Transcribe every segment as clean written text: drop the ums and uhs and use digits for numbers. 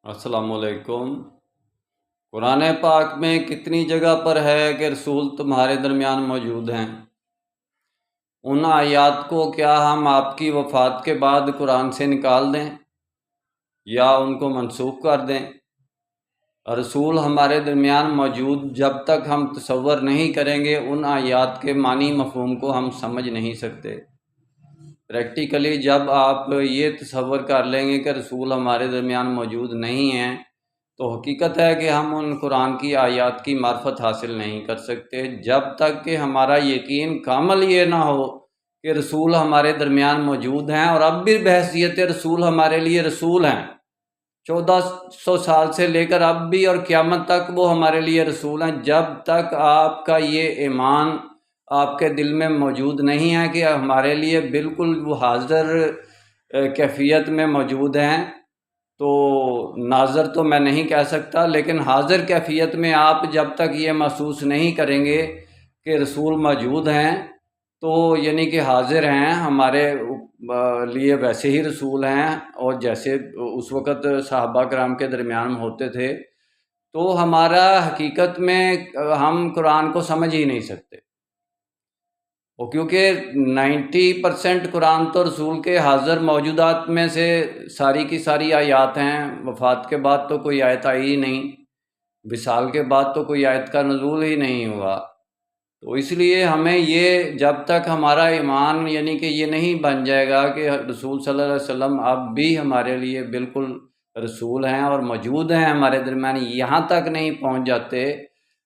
السلام علیکم۔ قرآن پاک میں کتنی جگہ پر ہے کہ رسول تمہارے درمیان موجود ہیں؟ ان آیات کو کیا ہم آپ کی وفات کے بعد قرآن سے نکال دیں یا ان کو منسوخ کر دیں؟ رسول ہمارے درمیان موجود جب تک ہم تصور نہیں کریں گے ان آیات کے معنی مفہوم کو ہم سمجھ نہیں سکتے۔ پریکٹیکلی جب آپ یہ تصور کر لیں گے کہ رسول ہمارے درمیان موجود نہیں ہیں تو حقیقت ہے کہ ہم ان قرآن کی آیات کی معرفت حاصل نہیں کر سکتے جب تک کہ ہمارا یقین کامل یہ نہ ہو کہ رسول ہمارے درمیان موجود ہیں اور اب بھی بحیثیت رسول ہمارے لیے رسول ہیں۔ 1400 سال سے لے کر اب بھی اور قیامت تک وہ ہمارے لیے رسول ہیں۔ جب تک آپ کا یہ ایمان آپ کے دل میں موجود نہیں ہے کہ ہمارے لیے بالکل وہ حاضر کیفیت میں موجود ہیں، تو ناظر تو میں نہیں کہہ سکتا، لیکن حاضر کیفیت میں آپ جب تک یہ محسوس نہیں کریں گے کہ رسول موجود ہیں تو یعنی کہ حاضر ہیں ہمارے لیے ویسے ہی رسول ہیں اور جیسے اس وقت صحابہ کرام کے درمیان ہوتے تھے، تو ہمارا حقیقت میں ہم قرآن کو سمجھ ہی نہیں سکتے۔ اور کیونکہ 90% قرآن تو رسول کے حاضر موجودات میں سے ساری کی ساری آیات ہیں، وفات کے بعد تو کوئی آیت آئی ہی نہیں، وصال کے بعد تو کوئی آیت کا نزول ہی نہیں ہوا۔ تو اس لیے ہمیں یہ جب تک ہمارا ایمان یعنی کہ یہ نہیں بن جائے گا کہ رسول صلی اللہ علیہ وسلم اب بھی ہمارے لیے بالکل رسول ہیں اور موجود ہیں ہمارے درمیان، یہاں تک نہیں پہنچ جاتے،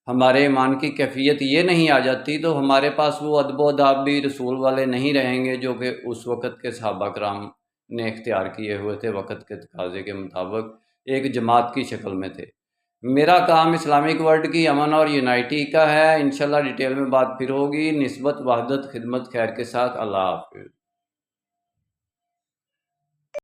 ہمارے ایمان کی کیفیت یہ نہیں آ جاتی، تو ہمارے پاس وہ ادب و آداب بھی رسول والے نہیں رہیں گے جو کہ اس وقت کے صحابہ کرام نے اختیار کیے ہوئے تھے، وقت کے تقاضے کے مطابق ایک جماعت کی شکل میں تھے۔ میرا کام اسلامک ورلڈ کی امن اور یونائٹی کا ہے، انشاءاللہ ڈیٹیل میں بات پھر ہوگی۔ نسبت، وحدت، خدمت، خیر کے ساتھ۔ اللہ حافظ۔